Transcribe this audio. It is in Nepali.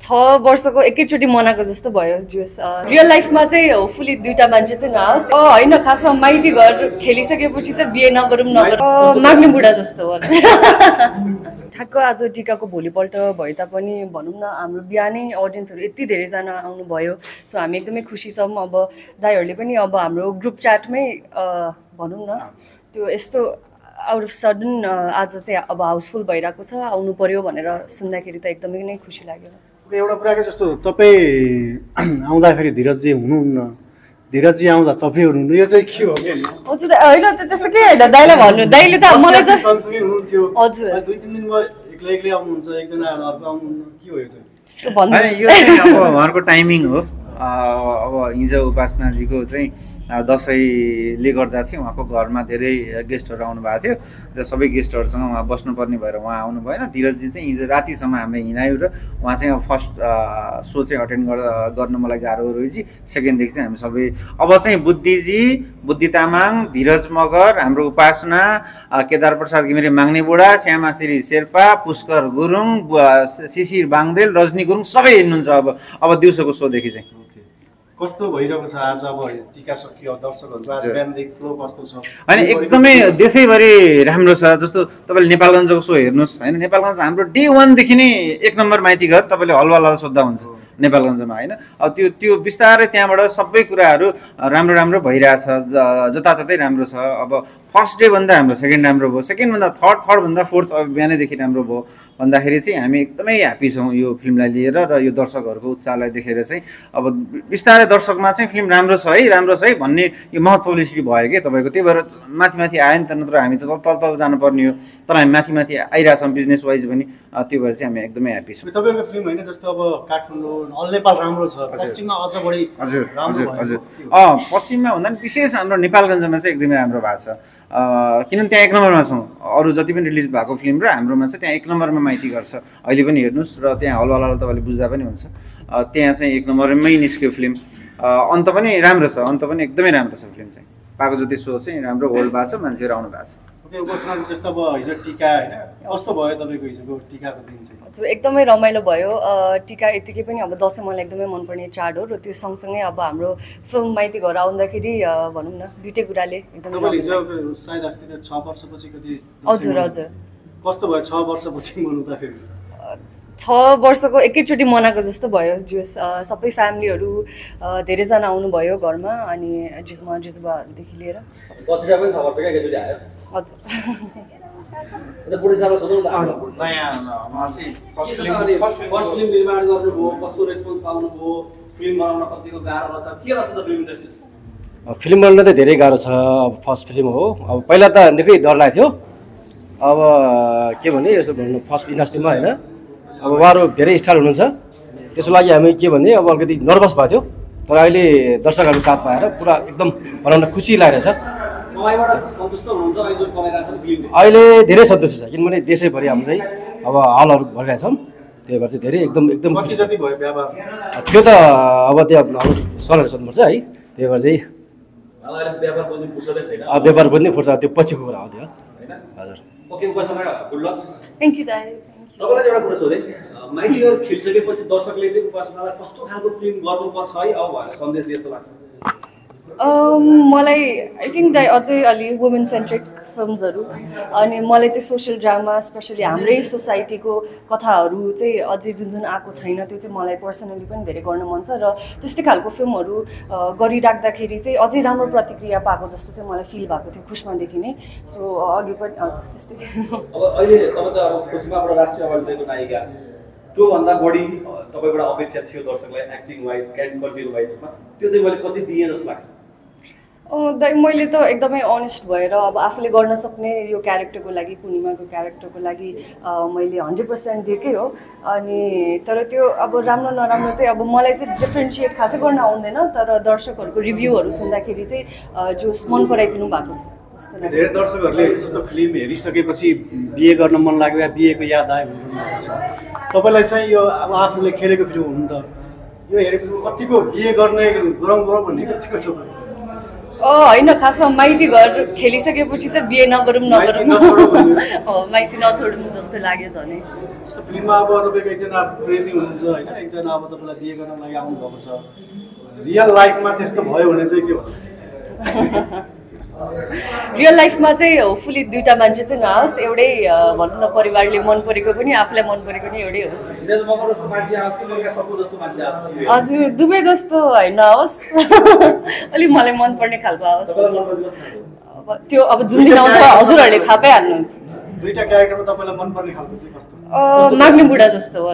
वर्षको एकैचोटि मनाएको जस्तो भयो जोस रियल लाइफमा चाहिँ होपफुली दुईटा मान्छे चाहिँ नआओस् होइन खासमा माइती घर खेलिसकेपछि त बिहे नगरौँ माग्ने बुढा जस्तो हो ठ्याक्क आज टिकाको भोलिपल्ट भए तापनि भनौँ न हाम्रो बिहानै अडियन्सहरू यति धेरैजना आउनुभयो सो हामी एकदमै खुसी छौँ अब दाइहरूले पनि अब हाम्रो ग्रुप च्याटमै भनौँ न त्यो यस्तो आउट अफ सडन आज चाहिँ अब हाउसफुल भइरहेको छ आउनु पर्यो भनेर सुन्दाखेरि त एकदमै नै खुसी लाग्यो एउटा कुरा के जस्तो तपाईँ आउँदाखेरि धीरजजी हुनुहुन्न धीरजजी आउँदा तपाईँ हुनुहुन्न यो चाहिँ के हो होइन त्यस्तो के होइन दाइलाई भन्नु दाइले त मलाई चाहिँ सँगसँगै हुनुहुन्थ्यो हजुर 2-3 दिन एक्लै एक्लै आउनुहुन्छ एकजना अर्को आउनुहुन्न के हो यो चाहिँ यो चाहिँ अब उहाँहरूको टाइमिङ हो अब हिजो उपासनाजीको चाहिँ दसैँले गर्दा चाहिँ उहाँको घरमा धेरै गेस्टहरू आउनु भएको थियो र सबै गेस्टहरूसँग उहाँ बस्नुपर्ने भएर उहाँ आउनु भएन धीरजजी चाहिँ हिजो रातिसम्म हामीले हिँडायौँ र उहाँ चाहिँ फर्स्ट सो चाहिँ अटेन्ड गर्न मलाई गाह्रो रहेछ सेकेन्डदेखि चाहिँ हामी सबै अब चाहिँ बुद्धि तामाङ धीरज मगर हाम्रो उपासना केदार प्रसाद घिमिरे माग्ने बुढा श्यामाश्री शेर्पा पुष्कर गुरुङ शिशिर बाङदेल रजनी गुरुङ सबै हिँड्नुहुन्छ अब दिउँसोको सोदेखि चाहिँ कस्तो भइरहेको छ आज अब टिका सकियो दर्शकहरूको आज बिहानदेखि फ्लो कस्तो छ हैन एकदमै देशैभरि राम्रो छ जस्तो तपाईले नेपालगञ्जको सो हेर्नुस् हैन नेपालगञ्ज हाम्रो डे 1 देखि नै एक नम्बर माइती घर तपाईले हलवाल सोध्दा हुन्छ नेपालगञ्जमा हैन अब त्यो बिस्तारै त्यहाँबाट सबै कुराहरू राम्रो भइरहेछ जताततै राम्रो छ अब फर्स्ट डे भन्दा हाम्रो सेकेन्ड राम्रो भयो सेकेन्ड भन्दा थर्ड भन्दा फोर्थ बिहानैदेखि राम्रो भयो भन्दाखेरि चाहिँ हामी एकदमै ह्यापी छौँ यो फिल्मलाई लिएर र यो दर्शकहरूको उत्साहलाई देखेर चाहिँ अब बिस्तारै दर्शकमा चाहिँ फिल्म राम्रो छ है भन्ने यो महत पब्लिसिटी भयो कि तपाईँको त्यही भएर माथि आयो नि त नत्र हामी त तल जानुपर्ने हो तर हामी माथि आइरहेछौँ बिजनेस वाइज पनि त्यो भएर चाहिँ हामी एकदमै ह्यापी छौँ तपाईँको फिल्म होइन जस्तो अब काठमाडौँ अल नेपाल राम्रो छ पश्चिममा अझ बढी हजुर पश्चिममा भन्दा पनि विशेष हाम्रो नेपालगञ्जमा चाहिँ एकदमै राम्रो भएको छ किनभने त्यहाँ एक नम्बरमा छौँ अरू जति पनि रिलिज भएको फिल्म र हाम्रोमा चाहिँ त्यहाँ एक नम्बरमा माइती गर्छ अहिले पनि हेर्नुहोस् र त्यहाँ हलवाला तपाईँले बुझ्दा पनि हुन्छ त्यहाँ चाहिँ एक नम्बरमै निस्क्यो फिल्म अन्त पनि राम्रो छ अन्त पनि एकदमै राम्रो छ फिल्म चाहिँ पाएको जति सो चाहिँ राम्रो होल्ड भएको छ मान्छेहरू आउनु भएको छ उपासना जस्तो अब हिजो टिका होइन कस्तो भयो तपाईँको हिजोको टिकाको दिन चाहिँ हजुर एकदमै रमाइलो भयो टिका यतिकै पनि अब दसैँ मलाई एकदमै मनपर्ने चाड हो र त्यो सँगसँगै अब हाम्रो फिल्म माइती घर आउँदाखेरि भनौँ न दुइटै कुराले एकदमै हिजो सायद अस्ति 6 वर्षपछि कति हजुर कस्तो भयो 6 वर्षपछि मनाउँदाखेरि 6 वर्षको एकैचोटि मनाएको जस्तो भयो जोस सबै फ्यामिलीहरू धेरैजना आउनुभयो घरमा अनि जिजुबादेखि लिएर फिल्म बनाउन त धेरै गाह्रो छ अब फर्स्ट फिल्म हो अब पहिला त निकै डर लाग्थ्यो अब के भने यसो भन्नु फर्स्ट इन्डस्ट्रीमा होइन अब उहाँहरू धेरै स्टार हुनुहुन्छ त्यसको लागि हामी के भने अब अलिकति नर्भस भएको थियो तर अहिले दर्शकहरू साथ पाएर पुरा एकदम बनाउन खुसी लागेको छ अहिले धेरै सन्तुष्ट छ किनभने देशैभरि हाम्रो चाहिँ अब हलहरू भरिरहेछौँ त्यही भएर चाहिँ धेरै एकदम त्यो त अब त्यो सरहरू सोध्नुपर्छ है त्यही भएर चाहिँ व्यापार बुझ्ने फुर्छ त्यो पछिको कुरा हो त्यो हजुर थ्याङ्क यू दाइ तपाईलाई एउटा कुरा सोधे माइती घर खेलिसकेपछि दर्शकले चाहिँ उपासनालाई कस्तो खालको फिल्म गर्नुपर्छ है अब भनेर सन्देश दिए जस्तो लाग्छ मलाई आई थिङ्क दाइ अझै अलि वुमेन सेन्ट्रिक फिल्महरू अनि मलाई चाहिँ सोसियल ड्रामा स्पेसली हाम्रै सोसाइटीको कथाहरू चाहिँ अझै जुन आएको छैन त्यो चाहिँ मलाई पर्सनली पनि धेरै गर्न मन छ र त्यस्तै खालको फिल्महरू गरिराख्दाखेरि चाहिँ अझै राम्रो प्रतिक्रिया पाएको जस्तो चाहिँ मलाई फिल भएको थियो खुसमादेखि नै सो अघि पनि हजुर त्यस्तै अब अहिले तपाईँ त अब खुसमाबाट राष्ट्रिय अवार्ड दिएको नायिका त्योभन्दा बढी तपाईँबाट अपेक्षा थियो दर्शकलाई एक्टिङ वाइज कन्टेन्ट वाइजमा त्यो चाहिँ मैले कति दिएँ जस्तो लाग्छ मैले त एकदमै अनेस्ट भएर अब आफूले गर्न सक्ने यो क्यारेक्टरको लागि पूर्णिमाको क्यारेक्टरको लागि मैले 100% दिएकै हो अनि तर त्यो अब राम्रो नराम्रो चाहिँ अब मलाई चाहिँ डिफ्रेन्सिएट खासै गर्न आउँदैन तर दर्शकहरूको रिभ्यूहरू सुन्दाखेरि चाहिँ जो मन पराइदिनु भएको छ धेरै दर्शकहरूले जस्तो फिल्म हेरिसकेपछि बिहे गर्न मन लाग्यो या बिहेको याद आयो भन्नुहुन्छ तपाईँलाई चाहिँ यो अब आफूले खेलेको फिल्म हुनु त यो हेरेको कतिको बिहे गर्ने गरौँ भन्ने कतिको छ होइन खासमा माइती घर खेलिसकेपछि त बिहे नगरौँ माइती नछोडौँ भन्ने। माइती नछोडौँ जस्तो लाग्यो झनै जस्तो फिल्ममा अब तपाईँको एकजना प्रेमी हुनुहुन्छ होइन एकजना अब तपाईँलाई बिहे गर्न लागि आउनु भएको छ रियल लाइफमा त्यस्तो भयो भने चाहिँ के भन्नु रियल लाइफमा चाहिँ होपफुली दुईटा मान्छे चाहिँ नहोस् एउटै भनौँ न परिवारले मन परेको पनि आफूलाई मन परेको पनि एउटै होस् हिराज मगर जस्तो मान्छे आओस् कि मुर्गा सपु जस्तो मान्छे आओस् हजुर दुवै जस्तो होइन होस् अलिक मलाई मनपर्ने खालको आओस् तपाईँलाई मन पर्छ कस्तो अब त्यो अब जुन दिन आउँछ हजुरहरूले थाहा पाइहाल्नुहुन्छ दुईटा क्यारेक्टरमा तपाईँलाई मनपर्ने खालको चाहिँ कस्तो माग्ने बुढा जस्तो हो